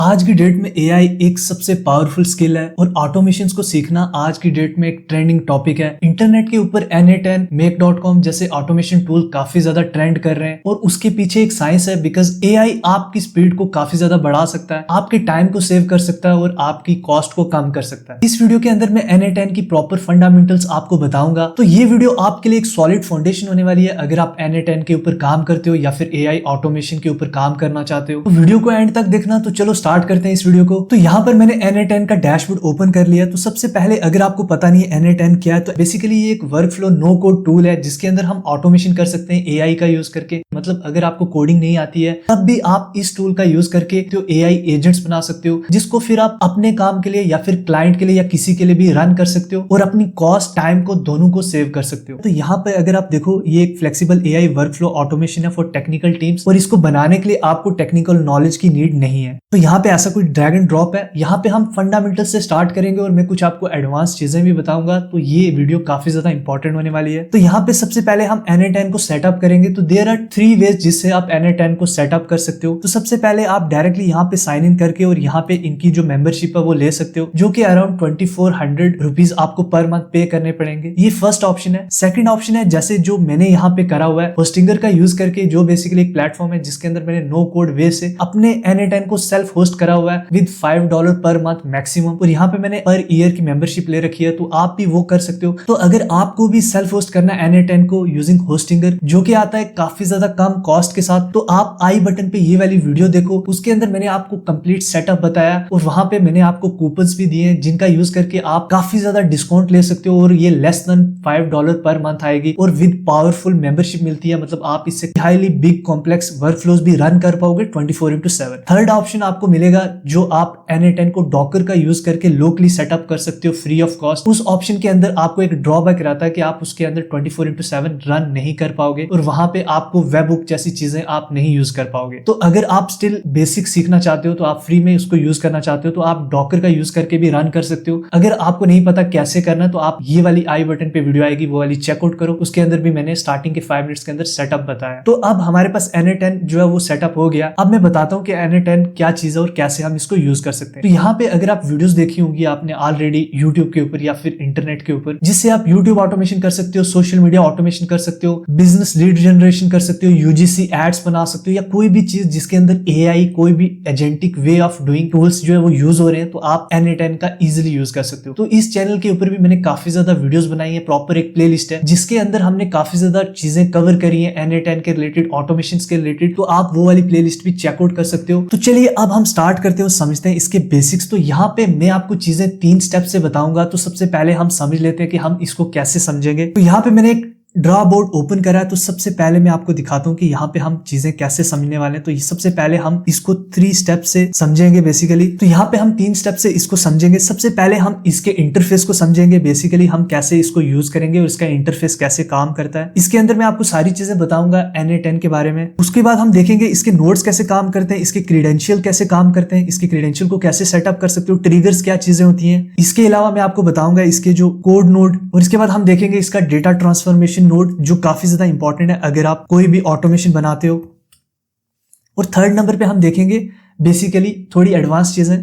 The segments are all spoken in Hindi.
आज की डेट में एआई एक सबसे पावरफुल स्किल है और ऑटोमेशंस को सीखना आज की डेट में एक ट्रेंडिंग टॉपिक है। इंटरनेट के ऊपर N8N, Make.com जैसे ऑटोमेशन टूल काफी ज्यादा ट्रेंड कर रहे हैं और उसके पीछे एक साइंस है, बिकॉज एआई आपकी स्पीड को काफी ज्यादा बढ़ा सकता है, आपके टाइम को सेव कर सकता है और आपकी कॉस्ट को कम कर सकता है। इस वीडियो के अंदर मैं N8N की प्रॉपर फंडामेंटल्स आपको बताऊंगा, तो ये वीडियो आपके लिए एक सॉलिड फाउंडेशन होने वाली है अगर आप N8N के ऊपर काम करते हो या फिर एआई ऑटोमेशन के ऊपर काम करना चाहते हो। तो वीडियो को एंड तक देखना। तो चलो स्टार्ट करते हैं इस वीडियो को। तो यहाँ पर मैंने N8N का डैशबोर्ड ओपन कर लिया। तो सबसे पहले अगर आपको पता नहीं है N8N क्या है, तो बेसिकली ये एक वर्कफ्लो नो कोड टूल है जिसके अंदर हम ऑटोमेशन कर सकते हैं एआई का यूज करके। मतलब अगर आपको कोडिंग नहीं आती है तब भी आप इस टूल का यूज करके तो एआई एजेंट्स बना सकते हो, जिसको फिर आप अपने काम के लिए या फिर क्लाइंट के लिए या किसी के लिए भी रन कर सकते हो और अपनी कॉस्ट टाइम को दोनों को सेव कर सकते हो। तो यहाँ पे अगर आप देखो, ये एक फ्लेक्सिबल एआई वर्कफ्लो ऑटोमेशन है फॉर टेक्निकल टीम्स और इसको बनाने के लिए आपको टेक्निकल नॉलेज की नीड नहीं है। तो यहाँ पे ऐसा कोई ड्रैग एंड ड्रॉप है। यहाँ पे हम फंडामेंटल से स्टार्ट करेंगे और मैं कुछ आपको एडवांस चीजें भी बताऊंगा। तो ये वीडियो काफी ज्यादा इंपॉर्टेंट होने वाली है। तो यहाँ पे सबसे पहले हम N8N को सेटअप करेंगे। तो देयर आर 3 वेज जिससे आप N8N को सेटअप कर सकते हो। तो सबसे पहले आप डायरेक्टली यहाँ पे साइन इन करके और यहाँ पे इनकी जो मेंबरशिप है वो ले सकते हो, जो कि अराउंड 2400 रुपीज आपको पर मंथ पे करने पड़ेंगे। ये फर्स्ट ऑप्शन है। सेकंड ऑप्शन है जैसे जो मैंने यहाँ पे करा हुआ है होस्टिंगर का यूज करके, जो बेसिकली एक प्लेटफॉर्म है जिसके अंदर मैंने नो कोड वे से अपने N8N को सेल्फ होस्ट करा हुआ है विद $5 पर मंथ मैक्सिमम। और यहाँ पे मैंने पर ईयर की मेंबरशिप ले रखी है, तो आप भी वो कर सकते हो। तो अगर आपको भी सेल्फ होस्ट करना है N8N को यूजिंग होस्टिंगर, जो कि आता है काफी ज्यादा कम कॉस्ट के साथ, तो आप आई बटन पे ये वाली वीडियो देखो। उसके अंदर मैंने आपको कंप्लीट सेटअप बताया और वहां पे मैंने आपको कूपन्स भी दिए जिनका यूज करके आप काफी ज्यादा डिस्काउंट ले सकते हो और ये लेस देन $5 पर मंथ आएगी और विद पावरफुल मेंबरशिप मिलती है। मतलब आप इससे हाईली बिग कॉम्प्लेक्स वर्कफ्लोज भी रन कर पाओगे 24/7। थर्ड ऑप्शन आपको मिलेगा जो आप N8N को डॉकर का यूज करके लोकली सेटअप कर सकते हो फ्री ऑफ कॉस्ट। उस ऑप्शन के अंदर आपको एक ड्रॉबैक रहता है कि आप उसके अंदर 24/7 रन नहीं कर पाओगे और वहां पे आपको वेब बुक जैसी चीजें आप नहीं यूज कर पाओगे। तो अगर आप स्टिल बेसिक सीखना चाहते हो, तो आप फ्री में उसको यूज करना चाहते हो, तो आप डॉकर का यूज करके भी रन कर सकते हो। अगर आपको नहीं पता कैसे करना, तो आप ये वाली आई बटन पे वीडियो आएगी, वो वाली चेकआउट करो। उसके अंदर भी मैंने स्टार्टिंग के 5 मिनट्स के अंदर सेटअप बताया। तो अब हमारे पास N8N जो है वो सेटअप हो गया। अब मैं बताता हूँ कि N8N क्या चीज है और कैसे हम इसको यूज कर सकते हैं। तो यहाँ पे अगर आप वीडियोस देखी होंगी आपने ऑलरेडी यूट्यूब के ऊपर या फिर इंटरनेट के ऊपर, जिससे आप यूट्यूब ऑटोमेशन कर सकते हो, सोशल मीडिया ऑटोमेशन कर सकते हो, बिजनेस लीड जनरेशन कर सकते हो, यूजीसी एड्स बना सकते हो, या कोई भी चीज जिसके अंदर एआई कोई भी agentic way of doing tools जो है वो यूज हो रहे हैं, तो आप N8N का इजिली यूज कर सकते हो। तो इस चैनल के ऊपर भी मैंने काफी ज्यादा वीडियोस बनाई है, प्रॉपर एक प्लेलिस्ट है जिसके अंदर हमने काफी ज्यादा चीजें कवर करी है N8N के रिलेटेड, ऑटोमेशन के रिलेटेड। तो आप वो वाली प्लेलिस्ट भी चेकआउट कर सकते हो। तो चलिए अब हम स्टार्ट करते हो, समझते हैं इसके बेसिक्स। तो यहाँ पे मैं आपको चीजें 3 स्टेप से बताऊंगा। तो सबसे पहले हम समझ लेते हैं कि हम इसको कैसे समझेंगे। तो यहाँ पे मैंने एक ड्रा बोर्ड ओपन करा है। तो सबसे पहले मैं आपको दिखाता हूँ कि यहाँ पे हम चीजें कैसे समझने वाले हैं। तो सबसे पहले हम इसको 3 स्टेप से समझेंगे बेसिकली। तो यहाँ पे हम 3 स्टेप से इसको समझेंगे। सबसे पहले हम इसके इंटरफेस को समझेंगे, बेसिकली हम कैसे इसको यूज करेंगे और इसका इंटरफेस कैसे काम करता है। इसके अंदर मैं आपको सारी चीजें बताऊंगा N8N के बारे में। उसके बाद हम देखेंगे इसके नोड्स कैसे काम करते हैं, इसके क्रीडेंशियल कैसे काम करते हैं, इसके क्रीडेंशियल को कैसे सेटअप कर सकते हो, ट्रिगर्स क्या चीजें होती हैं। इसके अलावा मैं आपको बताऊंगा इसके जो कोड नोड, और इसके बाद हम देखेंगे इसका डेटा ट्रांसफॉर्मेशन नोड, जो काफी ज्यादा इंपॉर्टेंट है अगर आप कोई भी ऑटोमेशन बनाते हो। और थर्ड नंबर पे हम देखेंगे बेसिकली थोड़ी एडवांस चीजें,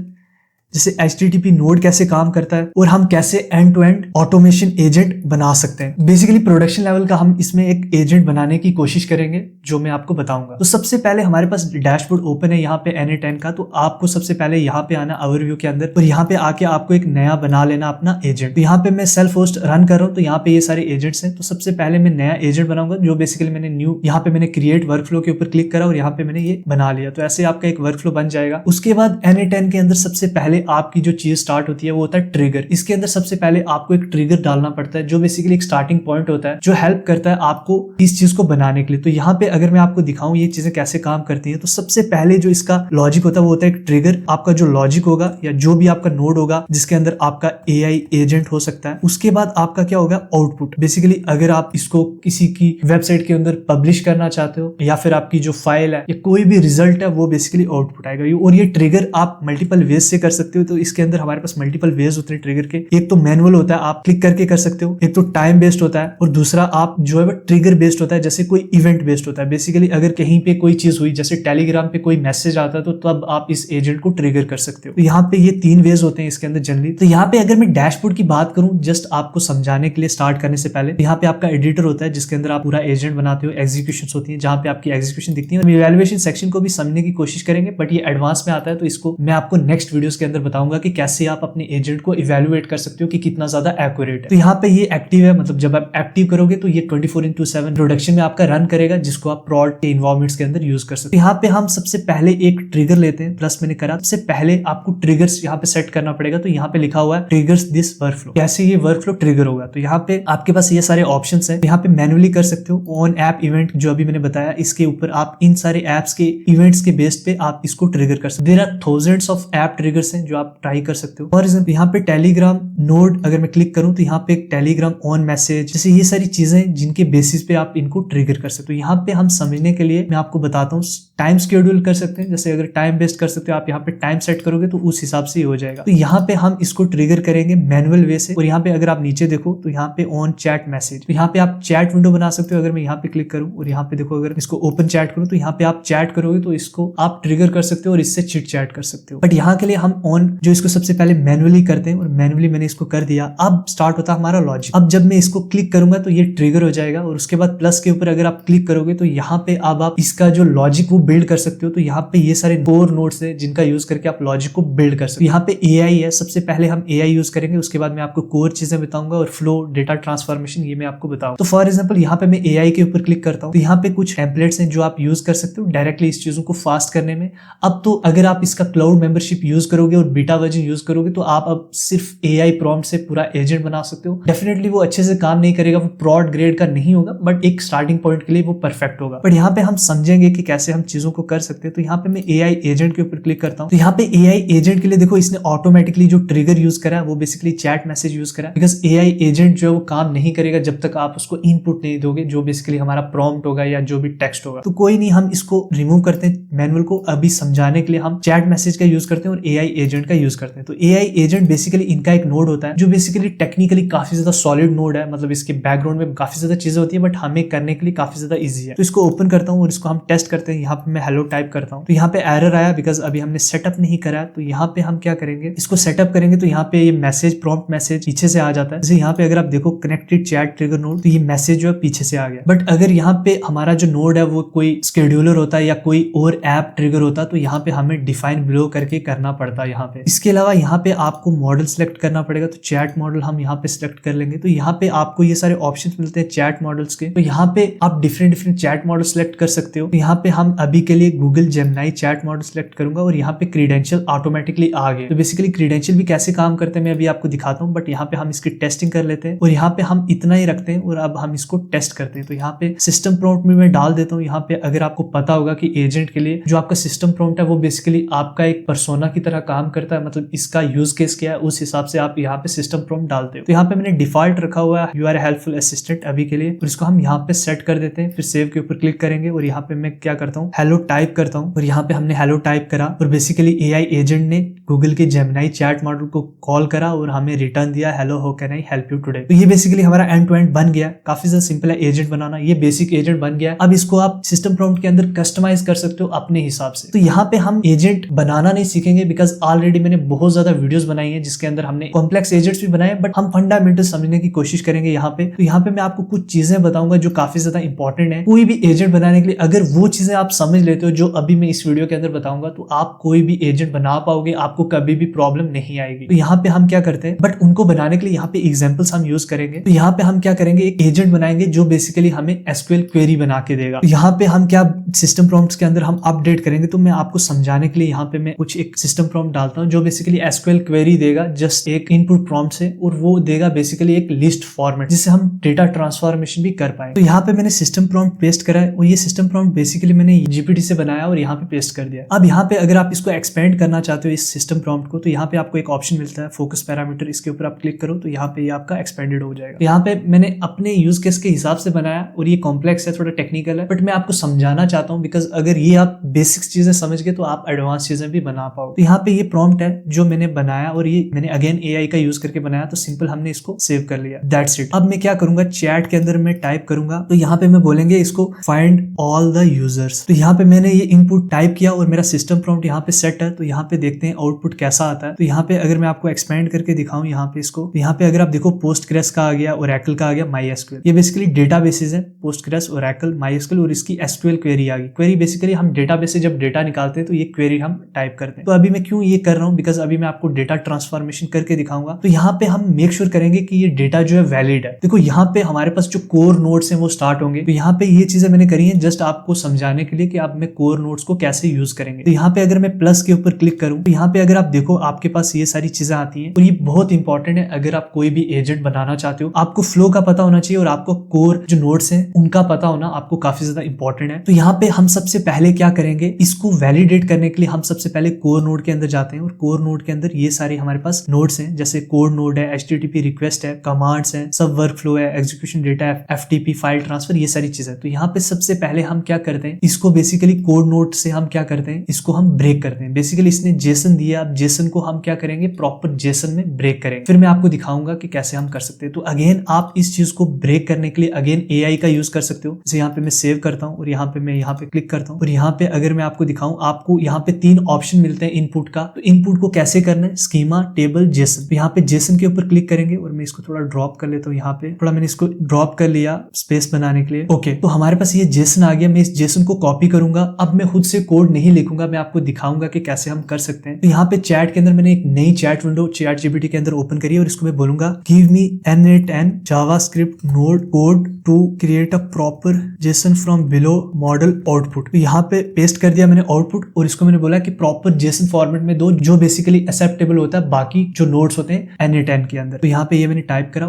जैसे HTTP नोड कैसे काम करता है और हम कैसे end to end automation agent बना सकते हैं। बेसिकली प्रोडक्शन लेवल का हम इसमें एक एजेंट बनाने की कोशिश करेंगे, जो मैं आपको बताऊंगा। तो सबसे पहले हमारे पास डैशबोर्ड ओपन है यहाँ पे N8N का। तो आपको सबसे पहले यहाँ पे आना ओवरव्यू के अंदर और यहाँ पे आके आपको एक नया बना लेना अपना एजेंट। तो यहाँ पे मैं सेल्फ होस्ट रन कर रहा हूँ, तो यहाँ पे ये सारे एजेंट्स हैं। तो सबसे पहले मैं नया एजेंट बनाऊंगा, जो बेसिकली मैंने न्यू यहाँ पे मैंने क्रिएट वर्कफ्लो के ऊपर क्लिक करा और यहाँ पे मैंने ये बना लिया। तो ऐसे आपका एक वर्कफ्लो बन जाएगा। उसके बाद N8N के अंदर सबसे पहले आपकी जो चीज स्टार्ट होती है वो होता है ट्रिगर। इसके अंदर सबसे पहले आपको एक ट्रिगर डालना पड़ता है, जो बेसिकली एक स्टार्टिंग पॉइंट होता है, जो हेल्प करता है आपको इस चीज को बनाने के लिए। तो यहाँ पे अगर मैं आपको दिखाऊं ये चीजें कैसे काम करती है, तो सबसे पहले जो इसका लॉजिक होता है वो होता है एक ट्रिगर। आपका जो लॉजिक होगा या जो भी आपका नोड होगा जिसके अंदर आपका एआई एजेंट हो सकता है, उसके बाद आपका क्या होगा आउटपुट। बेसिकली अगर आप इसको किसी की वेबसाइट के अंदर पब्लिश करना चाहते हो या फिर आपकी जो फाइल है या कोई भी रिजल्ट है, वो बेसिकली आउटपुट आएगा। और ये ट्रिगर आप मल्टीपल वेज से कर सकते सकते हो। तो इसके अंदर हमारे पास मल्टीपल वेज होते हैं ट्रिगर के। एक तो मैनुअल होता है, आप क्लिक करके कर सकते हो, एक तो टाइम बेस्ड होता है, और दूसरा आप जो है वो ट्रिगर बेस्ड होता है, जैसे कोई इवेंट बेस्ड होता है। बेसिकली अगर कहीं पे कोई चीज हुई, जैसे टेलीग्राम पे कोई मैसेज आता है, तो तब आप इस एजेंट को ट्रिगर कर सकते हो। तो यहाँ पे ये 3 वेज होते हैं इसके अंदर जनरली। तो यहाँ पे अगर मैं डैशबोर्ड की बात करूं जस्ट आपको समझाने के लिए स्टार्ट करने से पहले, यहाँ पे आपका एडिटर होता है जिसके अंदर आप पूरा एजेंट बनाते हो, एग्जीक्यूशन होती है जहां पे आपकी एग्जीक्यूशन दिखती है। हम इवैल्यूएशन सेक्शन को भी समझने की कोशिश करेंगे, बट ये एडवांस में आता है, तो इसको मैं आपको नेक्स्ट वीडियोस के अंदर बताऊंगा कि कैसे आप अपने एजेंट को इवैल्यूएट कर सकते हो कि कितना ज्यादा एक्यूरेट है। तो यहाँ पे ये एक्टिव है, मतलब जब आप एक्टिव करोगे तो ये 24/7 प्रोडक्शन में आपका रन करेगा, जिसको आप प्रॉड के इन्वायरमेंट्स के अंदर यूज कर सकते हो। यहाँ पे हम सबसे पहले एक ट्रिगर लेते हैं, प्लस मैंने करा सबसे पहले आपको ट्रिगर्स यहाँ पे सेट करना पड़ेगा। तो यहाँ पे लिखा हुआ है ट्रिगर्स दिस वर्कफ्लो, कैसे ये वर्कफ्लो ट्रिगर होगा। तो यहाँ पे आपके पास ये सारे ऑप्शंस हैं। यहाँ पे मैनुअली कर सकते हो, ऑन ऐप इवेंट जो अभी मैंने बताया, इसके ऊपर आप इन सारे एप्स के इवेंट्स के बेस पे आप इसको ट्रिगर कर सकते हो। There are thousands of app triggers हैं जो आप ट्राई कर सकते हो। फॉर एग्जांपल यहाँ पे टेलीग्राम नोड अगर मैं क्लिक करूं तो यहाँ पे एक टेलीग्राम ऑन मैसेज, जैसे ये सारी चीजें जिनके बेसिस पे आप इनको ट्रिगर कर सकते हो। यहाँ पे हम समझने के लिए मैं आपको बताता हूँ, टाइम शेड्यूल कर सकते हैं। जैसे अगर टाइम बेस्ड कर सकते हो आप, यहाँ पे टाइम सेट करोगे तो उस हिसाब से ही हो जाएगा। तो यहाँ पे हम इसको ट्रिगर करेंगे मैनुअल वे से। और यहाँ पे अगर आप नीचे देखो तो यहाँ पे ऑन चैट मैसेज, तो यहाँ पे आप चैट विंडो बना सकते हो। अगर मैं यहाँ पे क्लिक करूँ और यहाँ पे देखो, अगर इसको ओपन चैट करूँ तो यहाँ पे आप चैट करोगे तो इसको आप ट्रिगर कर सकते हो और इससे चिट चैट कर सकते हो। बट यहाँ के लिए हम ऑन जो इसको सबसे पहले मैनुअली करते हैं, और मैनुअली मैंने इसको कर दिया। अब स्टार्ट होता है हमारा लॉजिक। अब जब मैं इसको क्लिक करूंगा तो ये ट्रिगर हो जाएगा, और उसके बाद प्लस के ऊपर अगर आप क्लिक करोगे तो यहाँ पे अब आप इसका जो लॉजिक वो बिल्ड कर सकते हो। तो यहाँ पे ये सारे 4 नोड्स है जिनका यूज करके आप लॉजिक को बिल्ड कर सकते हो। यहाँ पे एआई है, सबसे पहले हम एआई यूज करेंगे, उसके बाद मैं आपको कोर चीजें बताऊंगा, और फ्लो, डेटा ट्रांसफॉर्मेशन ये मैं आपको बताऊंगा। तो फॉर एग्जांपल यहाँ पे मैं एआई के ऊपर क्लिक करता हूँ, तो यहाँ पे कुछ टेम्पलेट्स हैं जो आप यूज कर सकते हो डायरेक्टली इस चीजों को फास्ट करने में। अब तो अगर आप इसका क्लाउड मेंबरशिप यूज करोगे और बीटा वर्जन यूज करोगे तो आप अब सिर्फ एआई प्रॉम्प्ट से पूरा एजेंट बना सकते हो। डेफिनेटली वो अच्छे से काम नहीं करेगा, वो प्रॉड ग्रेड का नहीं होगा, बट एक स्टार्टिंग पॉइंट के लिए वो परफेक्ट होगा। बट यहाँ पे हम समझेंगे कि कैसे हम चीजों को कर सकते हैं। तो यहाँ पे मैं एआई एजेंट के ऊपर क्लिक करता हूँ। तो यहाँ पे एआई एजेंट के लिए देखो, इसने ऑटोमेटिकली जो ट्रिगर यूज करा है वो बेसिकली चैट मैसेज यूज करा, बिकॉज एआई एजेंट जो है वो काम नहीं करेगा जब तक आप उसको इनपुट नहीं दोगे, जो बेसिकली हमारा प्रॉम्प्ट होगा या जो भी टेक्स्ट होगा। तो कोई नहीं, हम इसको रिमूव करते हैं मैनुअल को। अभी समझाने के लिए हम चैट मैसेज का यूज करते हैं और एआई एजेंट का यूज करते हैं। तो एआई एजेंट बेसिकली इनका एक नोड होता है जो बेसिकली टेक्निकली काफी ज्यादा सॉलिड नोड है, मतलब इसके बैकग्राउंड में काफी ज्यादा चीजें होती है, बट हमें करने के लिए काफी ज्यादा इजी है। तो इसको ओपन करता हूँ और इसको हम टेस्ट करते हैं। यहाँ पे मैं हेलो टाइप करता हूँ तो यहाँ पे एरर आया, बिकॉज अभी हमने सेटअप नहीं करा। तो यहाँ पे हम क्या करेंगे, इसको सेटअप करेंगे तो यहाँ पे ये मैसेज प्रॉम्प्ट मैसेज पीछे से आ जाता है। जैसे यहाँ पे अगर आप देखो कनेक्टेड चैट ट्रिगर नोड, तो ये मैसेज जो है पीछे से आ गया। बट अगर यहाँ पे हमारा जो नोड है वो कोई शेड्यूलर होता है या कोई और ऐप ट्रिगर होता है, तो यहाँ पे हमें डिफाइन बिलो करके करना पड़ता है यहाँ पे। इसके अलावा यहाँ पे आपको मॉडल सिलेक्ट करना पड़ेगा। तो चैट मॉडल हम यहाँ पे सिलेक्ट कर लेंगे। तो यहाँ पे आपको ये सारे ऑप्शन मिलते हैं चैट मॉडल्स के। तो यहाँ पे आप different different chat model select कर सकते हो। तो यहाँ पे हम अभी के लिए Google Gemini chat model select करूंगा, और यहाँ पे क्रीडेंशियल ऑटोमेटिकली आ गए। तो बेसिकली क्रीडेंशियल भी कैसे काम करते हैं मैं अभी आपको दिखाता हूँ, बट यहाँ पे हम इसकी टेस्टिंग कर लेते हैं, और यहाँ पे हम इतना ही रखते हैं, और अब हम इसको टेस्ट करते हैं। तो यहाँ पे सिस्टम प्रॉम्प्ट में मैं डाल देता हूँ। यहाँ पे अगर आपको पता होगा कि एजेंट के लिए जो आपका सिस्टम प्रॉम्प्ट है वो बेसिकली आपका एक पर्सोना की तरह काम करता है, मतलब इसका यूज केस क्या है उस हिसाब से आप यहाँ पे सिस्टम प्रॉम्प्ट डालते हो। तो यहाँ पे मैंने डिफॉल्ट रखा हुआ है, यू आर हेल्पफुल असिस्टेंट अभी के लिए, और इसको हम यहाँ पे सेट कर देते हैं। फिर सेव के ऊपर क्लिक करेंगे, और यहाँ पे मैं क्या करता हूँ, हेलो टाइप करता हूँ, और यहाँ पे हमने हेलो टाइप करा, और बेसिकली एआई एजेंट ने गूगल के जेमिनी चैट मॉडल को कॉल करा और हमें रिटर्न दिया hello how can I help you today. तो ये बेसिकली हमारा एंड टू एंड बन गया। काफी ज्यादा सिंपल है एजेंट बनाना, ये बेसिक एजेंट बन गया। अब इसको आप सिस्टम प्रॉम्प्ट के अंदर कस्टमाइज कर सकते हो अपने हिसाब से। तो यहाँ पे हम एजेंट बनाना नहीं सीखेंगे, बिकॉज ऑलरेडी मैंने बहुत ज्यादा वीडियोस बनाई है जिसके अंदर हमने कॉम्प्लेक्स एजेंट्स भी बनाए, बट हम फंडामेंटल समझने की कोशिश करेंगे यहाँ पे। तो यहाँ पे मैं आपको कुछ चीजें बताऊंगा जो काफी ज्यादा इंपॉर्टेंट है कोई भी एजेंट बनाने के लिए। अगर वो चीजें आप समझ लेते हो जो अभी मैं इस वीडियो के अंदर बताऊंगा, तो आप कोई भी एजेंट बना पाओगे, आपको कभी भी प्रॉब्लम नहीं आएगी। तो यहाँ पे हम क्या करते हैं, बट उनको बनाने के लिए यहाँ पे एग्जांपल्स हम यूज करेंगे। तो यहाँ पे हम क्या करेंगे, एक एजेंट बनाएंगे जो बेसिकली हमें एसक्यूएल क्वेरी बना के देगा। तो यहाँ पे हम क्या सिस्टम प्रॉम्प्ट्स के अंदर हम अपडेट करेंगे। तो मैं आपको समझाने के लिए यहाँ पे मैं कुछ एक सिस्टम प्रॉम्प्ट डालता हूँ जो बेसिकली एसक्यूएल क्वेरी देगा जस्ट एक इनपुट प्रॉम्प्ट से, और वो देगा बेसिकली एक लिस्ट फॉर्मेट जिससे हम डेटा ट्रांसफॉर्मेशन भी कर पाए। तो यहाँ पे मैंने सिस्टम प्रॉम्प्ट पेस्ट करा है, और ये सिस्टम प्रॉम्प्ट बेसिकली मैंने जीपीटी से बनाया और यहाँ पे पेस्ट कर दिया। अब यहाँ पे अगर आप इसको एक्सपेंड करना चाहते हो इस सिस्टम प्रॉम्प्ट को, तो यहाँ पे आपको एक ऑप्शन मिलता है फोकस पैरामीटर, इसके ऊपर आप क्लिक करो तो यहाँ पे ये आपका एक्सपेंडेड हो जाएगा। यहाँ पे मैंने अपने यूज केस के हिसाब से बनाया, और ये कॉम्प्लेक्स है, थोड़ा टेक्निकल है, बट मैं आपको समझाना चाहता हूँ, बिकॉज अगर ये आप बेसिक्स चीजें समझ गए तो आप एडवांस चीजें भी बना पाओ। तो यहाँ पे ये प्रॉम्प्ट है जो मैंने बनाया और ये मैंने अगेन एआई का यूज करके बनाया, तो सिंपल हमने इसको सेव कर लिया, दैट्स इट। अब मैं क्या करूंगा, चैट के अंदर मैं टाइप करूंगा, तो यहाँ पे मैं बोलेंगे इसको फाइंड ऑल द यूजर्स। तो यहाँ पे मैंने ये इनपुट टाइप किया और मेरा सिस्टम प्रॉम्प्ट यहाँ पे सेट है। तो यहाँ पे देखते हैं आउटपुट कैसा आता है। तो यहाँ पे अगर मैं आपको एक्सपेंड करके दिखाऊं यहाँ पे इसको, तो यहाँ पे अगर आप देखो पोस्टग्रेस का आ गया, ओरेकल का आ गया, माईएसक्यूएल। ये बेसिकली डेटाबेसेस है, पोस्टग्रेस, ओरेकल, माईएसक्यूएल और इसकी एसक्यूएल क्वेरी आ गई। क्वेरी बेसिकली हम डेटाबेस से जब डेटा निकालते हैं तो ये क्वेरी हम टाइप करते हैं। तो अभी मैं क्यों ये कर रहा हूँ, बिकॉज अभी मैं आपको डेटा ट्रांसफॉर्मेशन करके दिखाऊंगा। तो यहाँ पे हम मेक श्योर करेंगे कि ये डेटा जो है वैलिड है। देखो यहाँ पे हमारे पास जो कोर नोड्स हैं वो स्टार्ट होंगे। तो यहाँ पे ये चीजें मैंने करी है जस्ट आपको समझाने के लिए कि आप में कोर नोड्स को कैसे यूज करेंगे। तो यहाँ पे अगर मैं प्लस के ऊपर क्लिक करूँ तो यहाँ पे अगर आप देखो आपके पास ये सारी चीजें आती हैं और ये बहुत इंपॉर्टेंट है। अगर आप कोई भी एजेंट बनाना चाहते हो, आपको फ्लो का पता होना चाहिए और आपको कोर जो नोड्स हैं उनका पता होना आपको काफी ज्यादा इंपॉर्टेंट है। तो यहाँ पे हम सबसे पहले क्या करेंगे, इसको वैलिडेट करने के लिए हम सबसे पहले कोर नोड के अंदर जाते हैं और कोर नोड के अंदर ये सारे हमारे पास नोड्स हैं, जैसे कोड नोड है, HTTP रिक्वेस्ट है, कमांड्स है, सब वर्कफ्लो है, एग्जीक्यूशन डेटा है, FTP फाइल ट्रांसफर, ये सारी चीजें। तो यहाँ पे सबसे पहले हम क्या करते हैं, इसको बेसिकली कोड नोड से हम क्या करते हैं, इसको हम ब्रेक करते हैं। बेसिकली इसने जेसन दिया, अब जेसन को हम क्या करेंगे, प्रॉपर जेसन में ब्रेक करेंगे। फिर मैं आपको दिखाऊंगा कि कैसे हम कर सकते हैं। तो अगेन आप इस चीज को ब्रेक करने के लिए अगेन एआई का यूज कर सकते हो। जैसे यहाँ पे मैं सेव करता हूँ और यहाँ पे मैं यहाँ पे क्लिक करता हूँ और यहाँ पे अगर मैं आपको दिखाऊं, आपको यहाँ पे 3 ऑप्शन मिलते हैं इनपुट का। तो इनपुट को कैसे करना है, स्कीमा, टेबल, जेसन। तो यहाँ पे जेसन के ऊपर क्लिक करेंगे और मैं इसको थोड़ा ड्रॉप कर लेता हूँ। यहाँ पे थोड़ा मैंने इसको ड्रॉप कर लिया स्पेस बनाने के लिए। ओके, तो हमारे पास ये जेसन आ गया। मैं इस जेसन को कॉपी करूंगा। अब मैं खुद से कोड नहीं लिखूंगा, मैं आपको दिखाऊंगा कि कैसे हम कर सकते हैं। तो यहाँ पे चैट के अंदर मैंने एक नई चैट विंडो चैट जीपीटी के अंदर ओपन करी है और इसको मैं बोलूंगा give me n8n JavaScript node code to create a proper JSON from below model output. तो यहाँ पे पेस्ट कर दिया मैंने आउटपुट और इसको मैंने बोला कि प्रॉपर जेसन फॉर्मेट में दो, जो बेसिकली एक्सेप्टेबल होता है बाकी जो नोड्स होते हैं n8n के अंदर। तो यहाँ पे ये मैंने टाइप करा।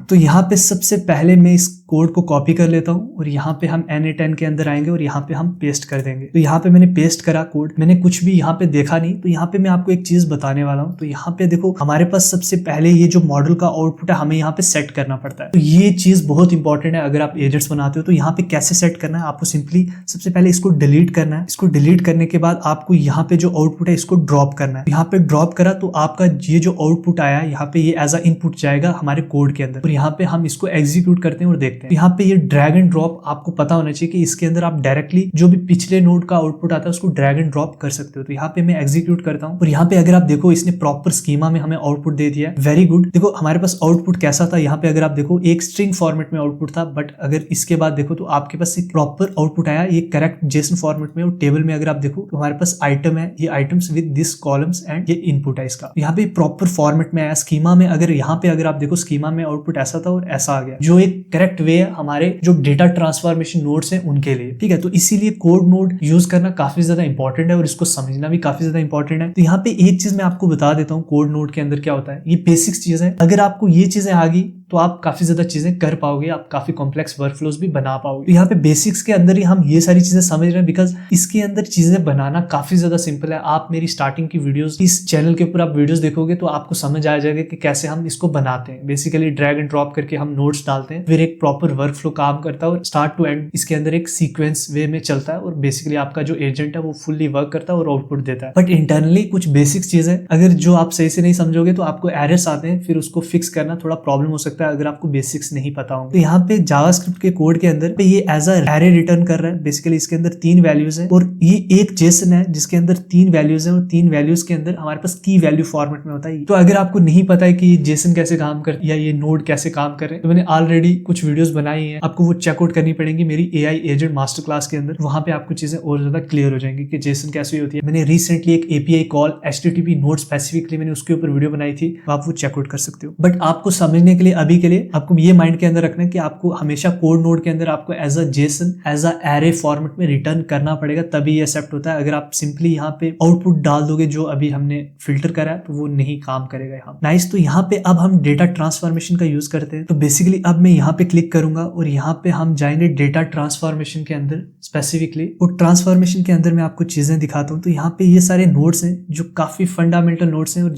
तो यहाँ पे सबसे पहले मैं इस कोड को कॉपी कर लेता हूँ और यहाँ पे हम n8n के अंदर आएंगे और यहाँ पे हम पेस्ट कर देंगे। तो यहाँ पे मैंने पेस्ट करा कोड, मैंने कुछ भी यहाँ पे देखा नहीं। तो यहाँ पे मैं आपको एक चीज बताने वाला हूँ। तो यहाँ पे देखो हमारे पास सबसे पहले ये जो मॉडल का आउटपुट है हमें यहाँ पे सेट करना पड़ता है। तो ये चीज बहुत इंपॉर्टेंट है अगर आप एजेंट्स बनाते हो। तो यहाँ पे कैसे सेट करना है, आपको सिंपली सबसे पहले इसको डिलीट करना है। इसको डिलीट करने के बाद आपको यहाँ पे जो आउटपुट है इसको ड्रॉप करना है। यहाँ पे ड्रॉप करा तो आपका ये जो आउटपुट आया यहाँ पे ये एज अ इनपुट जाएगा हमारे कोड के अंदर और यहाँ पे हम इसको एग्जीक्यूट करते हैं और देखते हैं। यहाँ पे ये ड्रैग एंड ड्रॉप आपको पता होना चाहिए कि इसके अंदर आप डायरेक्टली जो भी पिछले नोड का आउटपुट आता है उसको ड्रैग एंड ड्रॉप कर सकते हो। तो यहाँ पे मैं एग्जीक्यूट करता हूँ और यहाँ पे अगर आप देखो इसने प्रॉपर स्कीमा में हमें आउटपुट दे दिया। Very good. देखो हमारे पास आउटपुट कैसा था, यहाँ पे अगर आप देखो एक स्ट्रिंग फॉर्मेट में आउटपुट था, बट अगर इसके बाद देखो तो आपके पास एक प्रॉपर आउटपुट आया ये करेक्ट जेसन फॉर्मेट में। और टेबल में अगर आप देखो तो हमारे पास आइटम है, ये items with this columns and ये इनपुट है इसका। यहाँ पे प्रॉपर फॉर्मेट में आया। स्कीमा में अगर यहाँ पे अगर आप देखो स्कीमा में आउटपुट ऐसा था और ऐसा आ गया, जो एक करेक्ट वे है हमारे जो डेटा ट्रांसफॉर्मेशन नोड्स हैं उनके लिए। ठीक है, तो इसीलिए कोड नोड यूज करना काफी ज्यादा इंपॉर्टेंट है और इसको समझना भी काफी ज्यादा इंपॉर्टेंट है। तो यहाँ पे एक चीज मैं आपको बता देता हूँ कोड नोड के अंदर क्या होता है। ये बेसिक्स चीज है, अगर आपको ये चीजें आ गई तो आप काफी ज्यादा चीजें कर पाओगे, आप काफी कॉम्प्लेक्स वर्कफ्लोज भी बना पाओगे। तो यहाँ पे बेसिक्स के अंदर ही हम ये सारी चीजें समझ रहे हैं बिकॉज इसके अंदर चीजें बनाना काफी ज्यादा सिंपल है। आप मेरी स्टार्टिंग की वीडियोस इस चैनल के ऊपर आप वीडियोस देखोगे तो आपको समझ आ जाएगा कि कैसे हम इसको बनाते हैं। बेसिकली ड्रैग एंड ड्रॉप करके हम नोट्स डालते हैं, फिर एक प्रॉपर वर्कफ्लो काम करता है और स्टार्ट टू एंड इसके अंदर एक सीक्वेंस वे में चलता है और बेसिकली आपका जो एजेंट है वो फुल्ली वर्क करता है और आउटपुट देता है। बट इंटरनली कुछ बेसिक्स चीजें अगर जो आप सही से नहीं समझोगे तो आपको एरर्स आते हैं, फिर उसको फिक्स करना थोड़ा प्रॉब्लम हो सकता है अगर आपको बेसिक्स नहीं पता हो। तो यहाँ पे जावास्क्रिप्ट के कोड के अंदर पे ये एज अ एरे रिटर्न कर रहा है। बेसिकली इसके अंदर 3 वैल्यूज है और ये एक जेसन है जिसके अंदर 3 वैल्यूज है और 3 वैल्यूज के अंदर हमारे पास की वैल्यू फॉर्मेट में होता है। तो अगर आपको नहीं पता है कि जेसन कैसे काम कर या ये नोड कैसे काम कर रहे हैं, तो मैंने ऑलरेडी कुछ वीडियोस बनाई हैं, आपको वो चेकआउट करनी पड़ेंगी मेरी एआई एजेंट मास्टर क्लास के अंदर। वहां पे आपको चीजें और ज्यादा क्लियर हो जाएंगी कि जेसन कैसे होती है। मैंने रिसेंटली एक API call HTTP node specifically मैंने उसके ऊपर वीडियो बनाई थी, तो आप वो चेकआउट कर सकते हो। बट आपको समझने के लिए अभी के लिए आपको ये माइंड के अंदर रखना है कि आपको हमेशा कोड नोड के अंदर आपको as a JSON as a array format में रिटर्न करना पड़ेगा, तभी ये एक्सेप्ट होता है। अगर आप सिंपली यहाँ पे आउटपुट डाल दोगे जो अभी हमने फिल्टर करा है तो वो नहीं काम करेगा यहाँ। नाइस। तो यहाँ पे अब हम डेटा ट्रांसफॉर्मेशन का यूज करते हैं। तो बेसिकली अब मैं यहाँ पे क्लिक करूंगा और यहाँ पे हम जाएंगे डेटा ट्रांसफॉर्मेशन के अंदर स्पेसिफिकली। और ट्रांसफॉर्मेशन के अंदर मैं आपको चीजें दिखाता हूँ। तो यहाँ पे ये सारे नोड्स हैं जो काफी फंडामेंटल नोड्स हैं और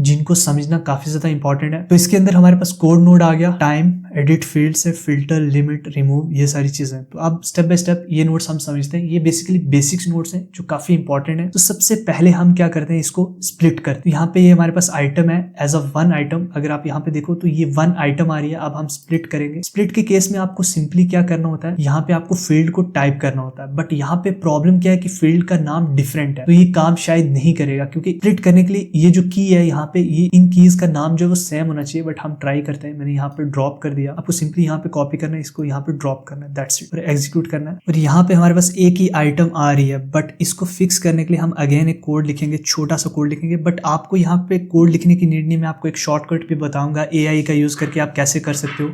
जिनको समझना काफी ज्यादा इंपॉर्टेंट है। तो इसके अंदर हमारे हमारे पास कोड नोड आ गया, टाइम, एडिट फील्ड से फिल्टर, लिमिट, रिमूव, ये सारी चीजें। तो अब स्टेप बाय स्टेप ये नोट्स हम समझते हैं। ये बेसिकली बेसिक्स नोट्स हैं जो काफी इंपॉर्टेंट है। तो सबसे पहले हम क्या करते हैं, इसको स्प्लिट करते हैं। यहाँ पे ये हमारे पास आइटम है एज अ वन आइटम। अगर आप यहाँ पे देखो तो ये वन आइटम आ रही है। अब हम स्प्लिट करेंगे। स्प्लिट के केस में आपको सिंपली क्या करना होता है, यहाँ पे आपको फील्ड को टाइप करना होता है। बट यहाँ पे प्रॉब्लम क्या है कि फील्ड का नाम डिफरेंट है, तो ये काम शायद नहीं करेगा, क्योंकि स्प्लिट करने के लिए ये जो की है यहाँ पे, ये इन कीज का नाम जो है वो सेम होना चाहिए। बट हम ट्राई करते हैं। मैंने यहाँ पे ड्रॉप कर दिया। आपको सिंपली यहाँ पे कॉपी करना है, इसको यहाँ पे ड्रॉप करना है, दैट्स इट, और एग्जीक्यूट करना है। और यहाँ पे हमारे पास एक ही आइटम आ रही है। बट इसको फिक्स करने के लिए हम अगेन एक कोड लिखेंगे, छोटा सा कोड लिखेंगे। बट आपको यहाँ पे कोड लिखने की नीड नहीं, मैं आपको एक शॉर्टकट भी बताऊंगा एआई का यूज करके आप कैसे कर सकते हो।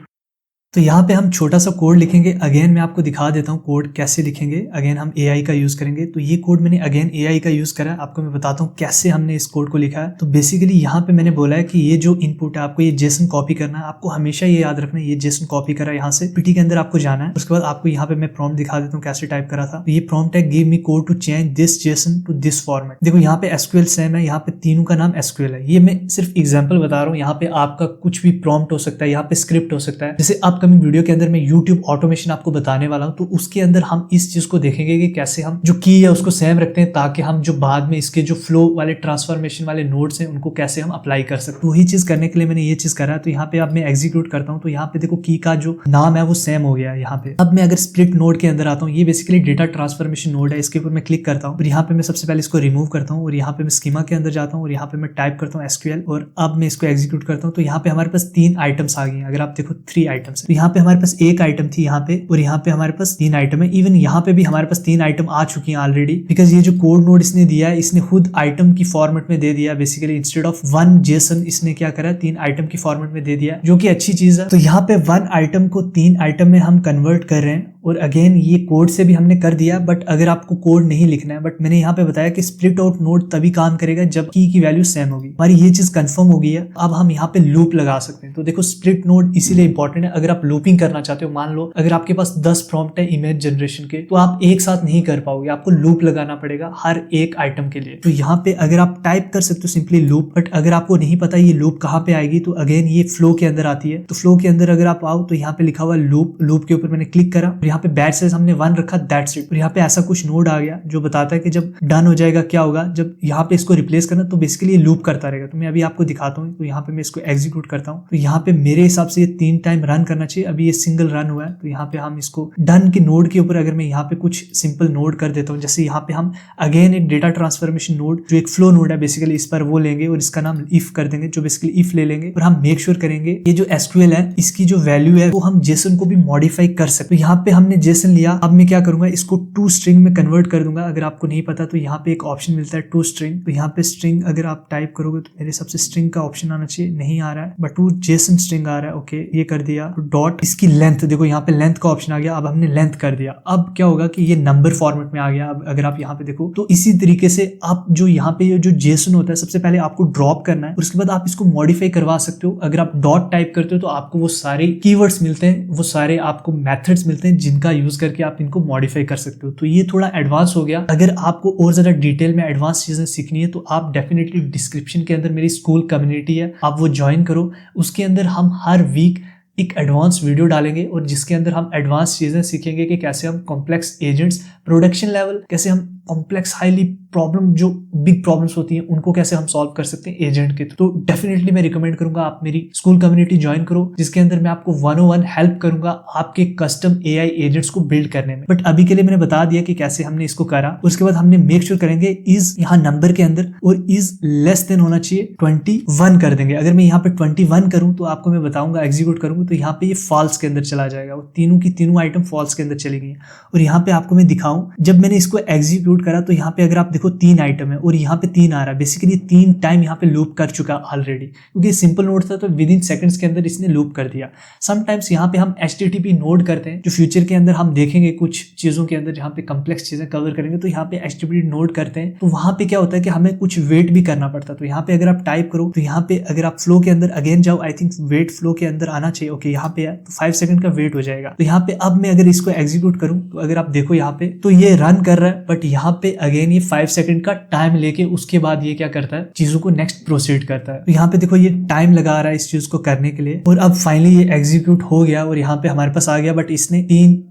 तो यहाँ पे हम छोटा सा कोड लिखेंगे। अगेन मैं आपको दिखा देता हूँ कोड कैसे लिखेंगे। अगेन हम एआई का यूज करेंगे। तो ये कोड मैंने अगेन एआई का यूज करा है। आपको मैं बताता हूँ कैसे हमने इस कोड को लिखा है। तो बेसिकली यहाँ पे मैंने बोला है कि ये जो इनपुट है आपको ये जेसन कॉपी करना है। आपको हमेशा ये याद रखना है, ये जेसन कॉपी करा, यहाँ से पीटी के अंदर आपको जाना है। उसके बाद आपको यहाँ पे मैं प्रॉम्प्ट दिखा देता हूँ कैसे टाइप करा था। तो ये प्रॉम्प्ट है, give me code to change this JSON to this format. देखो यहाँ पे एसक्यूएल सेम है, यहाँ पे तीनों का नाम एसक्यूएल है। ये मैं सिर्फ एग्जाम्पल बता रहा हूँ। यहाँ पे आपका कुछ भी प्रॉम्प्ट हो सकता है, यहाँ पे स्क्रिप्ट हो सकता है। जैसे अपकमिंग वीडियो के अंदर YouTube ऑटोमेशन आपको बताने वाला हूं, तो उसके अंदर हम इस चीज को देखेंगे कि कैसे हम जो की है उसको सेम रखते हैं, ताकि हम जो बाद में इसके जो फ्लो वाले ट्रांसफॉर्मेशन वाले नोड्स हैं उनको कैसे हम अप्लाई कर सकते हैं। वही चीज करने के लिए मैंने ये चीज करा है। तो यहाँ पे अब मैं एग्जीक्यूट करता हूँ। तो यहाँ पे देखो की का जो नाम है वो सेम हो गया है यहाँ पे। अब मैं अगर स्प्लिट नोड के अंदर आता हूँ, ये बेसिकली डेटा ट्रांसफॉर्मेशन नोड है। इसके ऊपर मैं क्लिक करता हूँ और यहाँ पे मैं सबसे पहले इसको रिमूव करता हूँ और यहाँ पे मैं स्कीमा के अंदर जाता हूँ और यहाँ पे मैं टाइप करता हूँ एसक्यूएल और अब मैं इसको एग्जीक्यूट करता हूँ। तो यहाँ पे हमारे पास 3 आइटम्स आ गई हैं। अगर आप देखो 3 आइटम्स। तो यहाँ पे हमारे पास एक आइटम थी यहाँ पे, और यहाँ पे हमारे पास 3 आइटम है। इवन यहाँ पे भी हमारे पास 3 आइटम आ चुकी हैं ऑलरेडी, बिकॉज ये जो कोड नोड इसने दिया है, इसने खुद आइटम की फॉर्मेट में दे दिया। बेसिकली इंस्टेड ऑफ 1 जेसन इसने क्या करा, 3 आइटम की फॉर्मेट में दे दिया, जो कि अच्छी चीज है। तो यहाँ पे 1 आइटम को 3 आइटम में हम कन्वर्ट कर रहे हैं। और अगेन ये कोड से भी हमने कर दिया। बट अगर आपको कोड नहीं लिखना है, बट मैंने यहाँ पे बताया कि स्प्लिट आउट नोड तभी काम करेगा जब की वैल्यू सेम होगी। हमारी ये चीज कंफर्म हो गई है। अब हम यहाँ पे लूप लगा सकते हैं। तो देखो स्प्लिट नोड इसीलिए इंपॉर्टेंट है। अगर आप लूपिंग करना चाहते हो, मान लो अगर आपके पास 10 प्रॉम्प्ट है इमेज जनरेशन के, तो आप एक साथ नहीं कर पाओगे, आपको लूप लगाना पड़ेगा हर एक आइटम के लिए। तो यहाँ पे अगर आप टाइप कर सकते हो सिंपली लूप, बट अगर आपको नहीं पता ये लूप कहाँ पे आएगी, तो अगेन ये फ्लो के अंदर आती है। तो फ्लो के अंदर अगर आप आओ तो यहाँ पे लिखा हुआ लूप, लूप के ऊपर मैंने क्लिक करा और यहाँ पे बैच साइज हमने 1 रखा, दैट्स इट। और यहाँ पे ऐसा कुछ नोड आ गया जो बताता है कि जब डन हो जाएगा क्या होगा, जब यहाँ पे इसको रिप्लेस करना तो बेसिकली ये लूप करता रहेगा। तो मैं अभी आपको दिखाता हूँ। तो यहाँ पे मैं इसको एग्जीक्यूट करता हूँ। तो यहाँ पे मेरे हिसाब से ये 3 टाइम रन करना चाहिए। अभी ये सिंगल रन हुआ है। तो यहाँ पे हम इसको डन के नोड के ऊपर अगर मैं यहाँ पे कुछ सिंपल नोड कर देता हूँ, जैसे यहाँ पे हम अगेन एक डेटा ट्रांसफॉर्मेशन नोड जो एक फ्लो नोड है बेसिकली, इस पर वो लेंगे और इसका नाम इफ कर देंगे, जो बेसिकली इफ ले लेंगे। और हम मेक श्योर करेंगे ये जो एसक्यूएल है इसकी जो वैल्यू है वो हम जेसन को भी मॉडिफाई कर सकते। तो यहाँ पे हमने जेसन लिया। अब मैं क्या करूंगा, इसको टू स्ट्रिंग में कन्वर्ट कर दूंगा। अगर आपको नहीं पता तो यहाँ पे एक ऑप्शन मिलता है टू स्ट्रिंग। तो यहाँ पे स्ट्रिंग अगर आप टाइप करोगे तो मेरे सबसे स्ट्रिंग का ऑप्शन आना चाहिए, नहीं आ रहा है, बट टू जेसन स्ट्रिंग आ रहा है। ओके, ये कर दिया। तो डॉट इसकी लेंथ, देखो यहाँ पे लेंथ का ऑप्शन आ गया। अब हमने लेंथ कर दिया। अब क्या होगा कि ये नंबर फॉर्मेट में आ गया। अब अगर आप यहाँ पे देखो तो इसी तरीके से आप जो यहाँ पे जो जेसन होता है सबसे पहले आपको ड्रॉप करना है, उसके बाद आप इसको मॉडिफाई करवा सकते हो। अगर आप डॉट टाइप करते हो तो आपको वो सारे कीवर्ड्स मिलते हैं, वो सारे आपको मेथड्स मिलते हैं जिनका यूज करके आप इनको मॉडिफाई कर सकते हो। तो ये थोड़ा एडवांस हो गया। अगर आपको और ज्यादा डिटेल में एडवांस चीजें सीखनी है तो आप डेफिनेटली डिस्क्रिप्शन के अंदर मेरी स्कूल कम्युनिटी है, आप वो ज्वाइन करो। उसके अंदर हम हर वीक एक एडवांस वीडियो डालेंगे और जिसके अंदर हम एडवांस चीजें सीखेंगे कि कैसे हम कॉम्प्लेक्स एजेंट्स प्रोडक्शन लेवल, कैसे हम कॉम्प्लेक्स हाईली प्रॉब्लम जो बिग प्रॉब्लम्स होती हैं उनको कैसे हम सॉल्व कर सकते हैं एजेंट के। तो डेफिनेटली मैं रिकमेंड करूंगा आप मेरी स्कूल कम्युनिटी ज्वाइन करो, जिसके अंदर मैं आपको 101 हेल्प करूंगा आपके कस्टम एआई एजेंट्स को बिल्ड करने में। बट अभी के लिए मैंने बता दिया कि कैसे हमने इसको करा। उसके बाद हमने मेक श्योर करेंगे इज यहाँ नंबर के अंदर और इज लेस देन होना चाहिए 21 कर देंगे। अगर मैं यहाँ पे 21 करूं तो आपको मैं बताऊंगा, एग्जीक्यूट करूंगा तो यहाँ पे ये फॉल्स के अंदर चला जाएगा। वो तीनों की तीनों आइटम फॉल्स के अंदर चली गई। और यहाँ पे आपको मैं दिखाऊं, जब मैंने इसको एग्जीक्यूट करा तो यहाँ पे अगर आप देखो 3 आइटम है और यहाँ पे 3 आ रहा है। बेसिकली 3 टाइम यहाँ पे लूप कर चुका ऑलरेडी, क्योंकि सिंपल नोड था तो विद इन सेकंड्स के अंदर इसने लूप कर दिया। समटाइम्स यहाँ पे हम HTTP नोड करते हैं, जो फ्यूचर के अंदर हम देखेंगे कुछ चीजों के अंदर जहाँ पे कम्प्लेक्स चीजें कवर करेंगे तो यहाँ पे HTTP नोड करते हैं। तो वहां पे क्या होता है कि हमें कुछ वेट भी करना पड़ता है। तो यहाँ पे अगर आप टाइप करो तो यहाँ पे अगर आप फ्लो के अंदर अगेन जाओ, आई थिंक वेट फ्लो के अंदर आना चाहिए। ओके, यहाँ पे है तो 5 सेकंड का वेट हो जाएगा। तो यहाँ पे अब मैं अगर इसको एग्जीक्यूट करूं तो अगर आप देखो यहाँ पे तो ये रन कर रहा है, बट यहाँ यहाँ पे अगेन ये 5 सेकंड का टाइम लेके उसके बाद ये क्या करता है, चीजों को नेक्स्ट प्रोसीड करता है। तो यहाँ पे देखो ये टाइम लगा रहा है इस चीज को करने के लिए, और अब फाइनली ये एग्जीक्यूट हो गया और यहाँ पे हमारे पास आ गया, बट इसने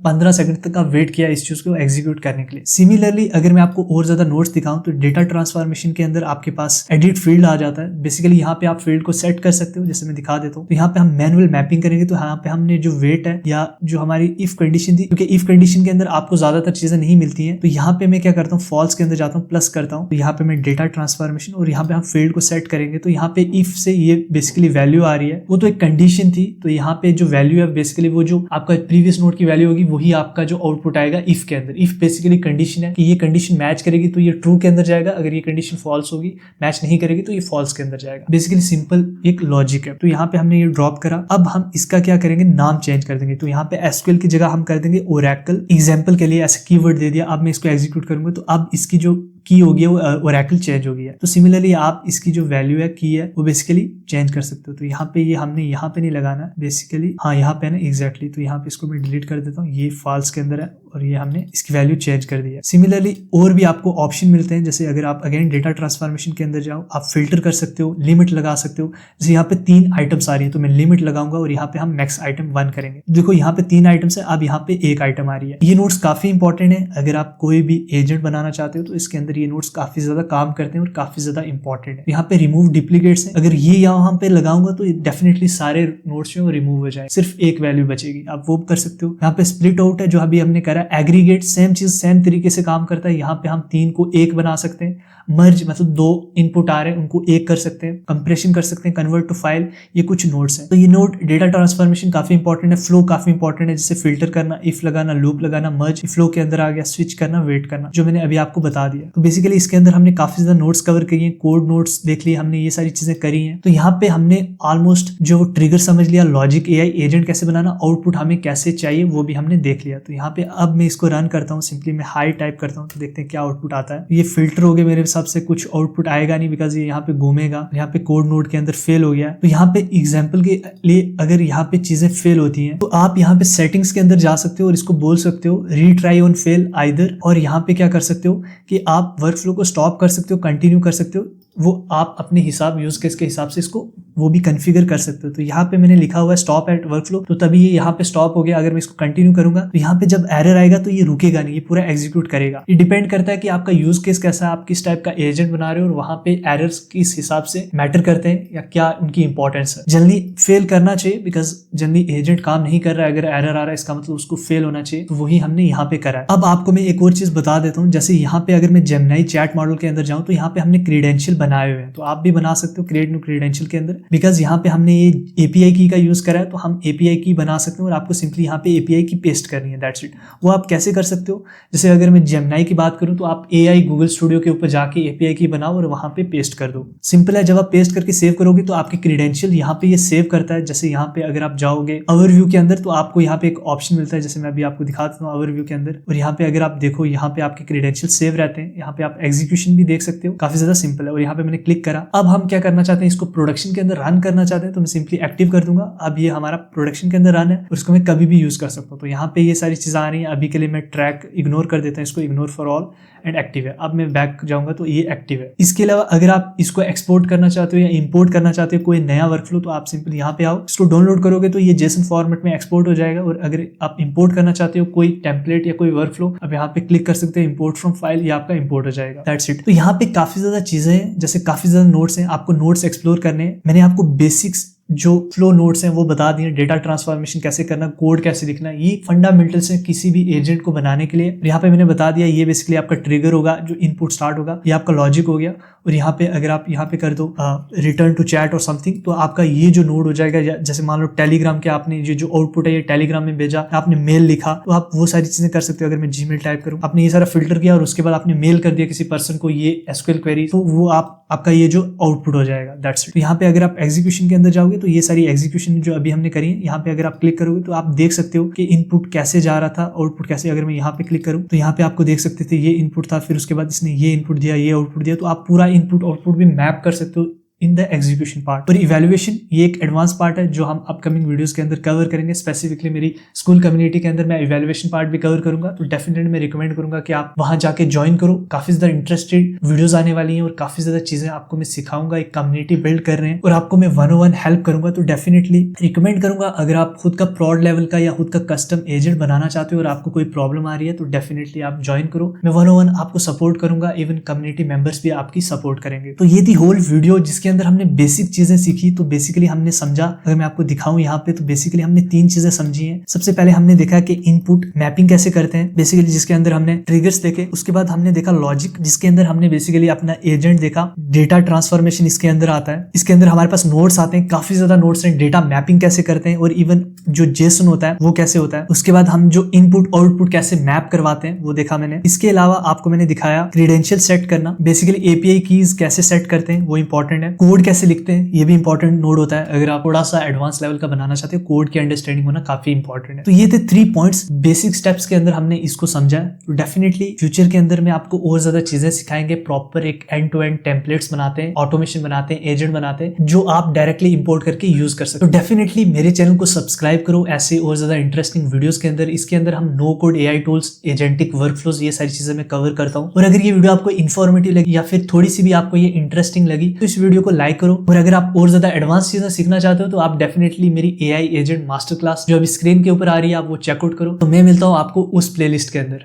15 सेकंड तक का वेट किया इस चीज को एग्जीक्यूट करने के लिए। सिमिलरली अगर मैं आपको और ज्यादा नोट्स दिखाऊं तो डेटा ट्रांसफॉर्मेशन के अंदर आपके पास एडिट फील्ड आ जाता है। बेसिकली यहाँ पे आप फील्ड को सेट कर सकते हो, जैसे मैं दिखा देता हूँ। तो यहाँ पे हम मैनुअल मैपिंग करेंगे, तो यहाँ पे हमने जो वेट है या जो हमारी इफ कंडीशन थी, क्योंकि इफ कंडीशन के अंदर आपको ज्यादातर चीजें नहीं मिलती हैं, तो यहाँ पे मैं क्या करता हूँ, फॉल्स के अंदर जाता हूँ, प्लस करता हूँ। तो यहाँ पे मैं डेटा ट्रांसफॉर्मेशन और यहाँ पे हम फील्ड को सेट करेंगे। तो यहाँ पे इफ से ये बेसिकली वैल्यू आ रही है, वो तो एक कंडीशन थी, तो यहाँ पे जो वैल्यू है बेसिकली वो जो आपका प्रीवियस नोड की वैल्यू होगी वही आपका जो आउटपुट आएगा इफ के अंदर। इफ बेसिकली कंडीशन है कि ये कंडीशन मैच करेगी तो ये ट्रू के अंदर जाएगा, अगर ये कंडीशन फॉल्स होगी, मैच नहीं करेगी तो ये फॉल्स के अंदर जाएगा। बेसिकली सिंपल एक लॉजिक है। तो यहाँ पे हमने ये ड्रॉप करा। अब हम इसका क्या करेंगे, नाम चेंज कर देंगे। तो यहाँ पे एसक्यूएल की जगह हम कर देंगे ओरेकल। एग्जाम्पल के लिए ऐसा कीवर्ड दे दिया। अब मैं इसको एग्जीक्यूट करूंगा तो अब इसकी जो की होगी वो ओरेकल चेंज हो गया है। तो सिमिलरली आप इसकी जो वैल्यू है की है वो बेसिकली चेंज कर सकते हो। तो यहाँ पे ये हमने यहाँ पे नहीं लगाना बेसिकली, हाँ यहाँ पे ना एग्जैक्टली। तो यहाँ पे इसको मैं डिलीट कर देता हूँ, ये फॉल्स के अंदर है और ये हमने इसकी वैल्यू चेंज कर दी है। सिमिलरली और भी आपको ऑप्शन मिलते हैं, जैसे अगर आप अगेन डेटा ट्रांसफॉर्मेशन के अंदर जाओ, आप फिल्टर कर सकते हो, लिमिट लगा सकते हो। जैसे यहाँ पे 3 आइटम्स आ रही है तो मैं लिमिट लगाऊंगा और यहाँ पे हम मैक्स आइटम 1 करेंगे। देखो यहाँ पे 3 आइटम्स है, अब यहाँ पे 1 आइटम आ रही है। ये नोट्स काफी इंपॉर्टेंट है, अगर आप कोई भी एजेंट बनाना चाहते हो तो इसके अंदर ये नोट्स काफी ज्यादा काम करते हैं और काफी ज्यादा इंपॉर्टेंट है। यहाँ पे रिमूव डुप्लीकेट्स है, अगर ये यहाँ पे लगाऊंगा तो डेफिनेटली सारे नोट्स जो रिमूव हो जाए, सिर्फ एक वैल्यू बचेगी, आप वो कर सकते हो। यहाँ पे स्प्लिट आउट है जो अभी हमने करा। एग्रीगेट सेम चीज सेम तरीके से काम करता है। यहाँ पे हम 3 को 1 बना सकते हैं। मर्ज मतलब 2 इनपुट आ रहे हैं उनको 1 कर सकते हैं। कंप्रेशन कर सकते हैं, कन्वर्ट टू फाइल, ये कुछ नोट्स हैं। तो ये नोट डेटा ट्रांसफॉर्मेशन काफी इंपॉर्टेंट है। फ्लो काफी इंपॉर्टेंट है, जैसे फिल्टर करना, इफ लगाना, लूप लगाना, मर्ज फ्लो के अंदर आ गया, स्विच करना, वेट करना, जो मैंने अभी आपको बता दिया। तो बेसिकली इसके अंदर हमने काफी ज्यादा नोट्स कवर किए हैं, कोड नोट्स देख लिए हमने, ये सारी चीजें करी हैं। तो यहाँ पे हमने ऑलमोस्ट जो ट्रिगर समझ लिया, लॉजिक एआई एजेंट कैसे बनाना, आउटपुट हमें कैसे चाहिए वो भी हमने देख लिया। तो यहाँ पे अब मैं इसको रन करता हूँ, सिंपली मैं हाई टाइप करता हूँ तो देखते हैं क्या आउटपुट आता है। ये फिल्टर हो गया मेरे हिसाब से, कुछ आउटपुट आएगा नहीं बिकॉज ये यहाँ पे घूमेगा। यहाँ पे कोड नोड के अंदर फेल हो गया। तो यहाँ पे एग्जाम्पल के लिए अगर यहाँ पे चीजें फेल होती हैं तो आप यहाँ पे सेटिंग्स के अंदर जा सकते हो और इसको बोल सकते हो रीट्राई ऑन फेल आइदर, और यहाँ पे क्या कर सकते हो कि आप वर्क फ्लो को स्टॉप कर सकते हो, कंटिन्यू कर सकते हो, वो आप अपने हिसाब यूज केस के हिसाब से इसको वो भी कॉन्फ़िगर कर सकते हो। तो यहाँ पे मैंने लिखा हुआ है स्टॉप एट वर्कफ्लो, तो तभी ये यहाँ पे स्टॉप हो गया। अगर मैं इसको कंटिन्यू करूंगा तो यहाँ पे जब एरर आएगा तो ये रुकेगा नहीं, ये पूरा एग्जीक्यूट करेगा। ये डिपेंड करता है कि आपका यूज केस कैसा है, आप किस टाइप का एजेंट बना रहे हो और वहां पे एरर्स किस हिसाब से मैटर करते हैं या क्या उनकी इंपॉर्टेंस है। जल्दी फेल करना चाहिए बिकॉज जल्दी एजेंट काम नहीं कर रहा है, अगर एरर आ रहा है इसका मतलब उसको फेल होना चाहिए। तो वही हमने यहाँ पे करा है। अब आपको मैं एक और चीज बता देता हूँ, जैसे यहाँ पे अगर मैं जेमिनी चैट मॉडल के अंदर जाऊँ तो यहाँ पे हमने क्रीडेंशियल बनाए हुए हैं, तो आप भी बना सकते हो क्रिएट न्यू क्रीडेंशियल के अंदर। बिकॉज यहाँ पे हमने ये एपीआई की का यूज करा है तो हम एपीआई की बना सकते हैं और आपको सिंपली यहाँ पे एपीआई की पेस्ट करनी है, दैट्स इट। वो आप कैसे कर सकते हो, जैसे अगर मैं जेमिनी की बात करूँ तो आप एआई गूगल स्टूडियो के ऊपर जाके एपीआई की बनाओ और वहां पे पेस्ट कर दो। सिंपल है, जब आप पेस्ट करके सेव करोगे तो आपके क्रीडेंशियल यहाँ पे ये सेव करता है। जैसे यहाँ पे अगर आप जाओगे ओवरव्यू के अंदर तो आपको यहाँ पे एक ऑप्शन मिलता है, जैसे मैं अभी आपको दिखा देता हूँ ओवरव्यू के अंदर, और यहाँ पे अगर आप देखो यहाँ पे आपके क्रीडेंशियल सेव रहते हैं। यहाँ पे आप एग्जीक्यूशन भी देख सकते हो, काफी ज्यादा सिंपल है। और यहाँ पे मैंने क्लिक करा। अब हम क्या करना चाहते हैं, इसको प्रोडक्शन के अंदर रन करना चाहते हैं तो मैं सिंपली एक्टिव कर दूंगा। अब ये हमारा प्रोडक्शन के अंदर रन है और इसको मैं कभी भी यूज कर सकता हूँ। तो यहाँ पे ये सारी चीजें आ रही हैं। अभी के लिए मैं ट्रैक इग्नोर कर देता हूँ, इसको ignore for all and active है। अब मैं बैक जाऊंगा तो ये एक्टिव है। इसके अलावा अगर आप इसको एक्सपोर्ट करना चाहते हो या इंपोर्ट करना चाहते हो कोई नया वर्कफ्लो, तो आप सिंपल यहाँ पे आओ, इसको डाउनलोड करोगे तो ये जेसन फॉर्मेट में एक्सपोर्ट हो जाएगा। और अगर आप इंपोर्ट करना चाहते हो कोई टेम्पलेट या कोई वर्कफ्लो, अब यहाँ पे क्लिक कर सकते हैं इंपोर्ट फ्रॉम फाइल, ये आपका इंपोर्ट हो जाएगा, दैट्स इट। तो यहाँ पे काफी ज्यादा चीजें हैं, जैसे काफी ज्यादा नोट्स हैं, आपको नोट्स एक्सप्लोर करने हैं। मैंने आपको बेसिक्स जो फ्लो नोट्स हैं वो बता दिए, डेटा ट्रांसफॉर्मेशन कैसे करना, कोड कैसे लिखना, ये फंडामेंटल्स है किसी भी एजेंट को बनाने के लिए। यहाँ पे मैंने बता दिया ये बेसिकली आपका ट्रिगर होगा, जो इनपुट स्टार्ट होगा, ये आपका लॉजिक हो गया। और यहाँ पे अगर आप यहाँ पे कर दो रिटर्न टू चैट और समथिंग, तो आपका ये जो नोड हो जाएगा। जैसे मान लो टेलीग्राम के आपने ये जो आउटपुट है ये टेलीग्राम में भेजा, आपने मेल लिखा, तो आप वो सारी चीजें कर सकते हो। अगर मैं जीमेल टाइप करूँ, आपने ये सारा फिल्टर किया और उसके बाद आपने मेल कर दिया किसी पर्सन को ये एसक्यूएल क्वेरी, तो वो आपका ये जो आउटपुट हो जाएगा, दैट्स इट। तो यहाँ पे अगर आप एग्जीक्यूशन के अंदर जाओगे तो ये सारी एग्जीक्यूशन जो अभी हमने करी है, यहाँ पे अगर आप क्लिक करोगे तो आप देख सकते हो कि इनपुट कैसे जा रहा था, आउटपुट कैसे। अगर मैं यहाँ पे क्लिक करूँ तो यहाँ पे आपको देख सकते थे ये इनपुट था, फिर उसके बाद इसने ये इनपुट दिया, ये आउटपुट दिया। तो आप पूरा इनपुट आउटपुट भी मैप कर सकते हो इन द एग्जीक्यूशन पार्ट। और इवैल्यूएशन ये एक एडवांस पार्ट है जो हम अपकमिंग वीडियोस के अंदर कवर करेंगे। स्पेसिफिकली मेरी स्कूल कम्युनिटी के अंदर मैं इवैल्यूएशन पार्ट भी कवर करूंगा, तो डेफिनेटली मैं रिकमेंड करूंगा कि आप वहां जाके ज्वाइन करो। काफी ज्यादा इंटरेस्टेड वीडियोस आने वाली हैं और काफी ज्यादा चीजें आपको मैं सिखाऊंगा। एक कम्युनिटी बिल्ड कर रहे हैं और आपको मैं 101 हेल्प करूंगा, तो डेफिनेटली रिकमेंड करूंगा। अगर आप खुद का प्रॉड लेवल का या खुद का कस्टम एजेंट बनाना चाहते हो और आपको कोई प्रॉब्लम आ रही है तो डेफिनेटली आप ज्वाइन करो। मैं 101 आपको सपोर्ट करूंगा, इवन कम्युनिटी मेंबर्स भी आपकी सपोर्ट करेंगे। तो ये थी होल वीडियो जिसके अंदर हमने बेसिक चीजें सीखी। तो बेसिकली हमने समझा, अगर मैं आपको दिखाऊं यहाँ पे, तो बेसिकली हमने 3 चीजें समझी हैं। सबसे पहले हमने देखा कि इनपुट मैपिंग कैसे करते हैं बेसिकली, जिसके अंदर हमने ट्रिगर्स देखे। उसके बाद हमने देखा लॉजिक, जिसके अंदर हमने बेसिकली अपना एजेंट देखा। डेटा ट्रांसफॉर्मेशन इसके अंदर आता है। इसके अंदर हमारे पास नोड्स आते हैं, काफी ज्यादा नोड्स हैं। डेटा मैपिंग कैसे करते हैं और इवन जो जेसन होता है वो कैसे होता है। उसके बाद हम जो इनपुट आउटपुट कैसे मैप करवाते हैं वो देखा मैंने। इसके अलावा आपको मैंने दिखाया क्रीडेंशियल सेट करना, बेसिकली एपीआई कीज कैसे सेट करते हैं वो इंपॉर्टेंट है। कोड कैसे लिखते हैं ये भी इंपॉर्टेंट नोड होता है। अगर आप थोड़ा सा एडवांस लेवल का बनाना चाहते हो, कोड की अंडरस्टैंडिंग होना काफी इंपॉर्टेंट है। तो ये थे 3 पॉइंट्स बेसिक स्टेप्स के अंदर हमने इसको समझा। तो डेफिनेटली फ्यूचर के अंदर में आपको और ज्यादा चीजें सिखाएंगे। प्रॉपर एक एंड टू एंड टेम्पलेट्स बनाते हैं, ऑटोमेशन बनाते हैं, एजेंट बनाते हैं जो आप डायरेक्टली इंपोर्ट करके यूज कर सकते हो। तो डेफिनेटली मेरे चैनल को सब्सक्राइब करो ऐसे और ज्यादा इंटरेस्टिंग वीडियोस के अंदर। इसके अंदर हम no code AI tools, agentic workflows, ये सारी चीजें मैं कवर करता हूँ। और अगर ये वीडियो आपको इन्फॉर्मेटिव लगी या फिर थोड़ी सी भी आपको ये इंटरेस्टिंग लगी तो इस वीडियो को लाइक करो। और अगर आप और ज्यादा एडवांस चीजें सीखना चाहते हो तो आप डेफिनेटली मेरी एआई एजेंट मास्टर क्लास जो अभी स्क्रीन के ऊपर आ रही है आप वो चेकआउट करो। तो मैं मिलता हूँ आपको उस प्लेलिस्ट के अंदर।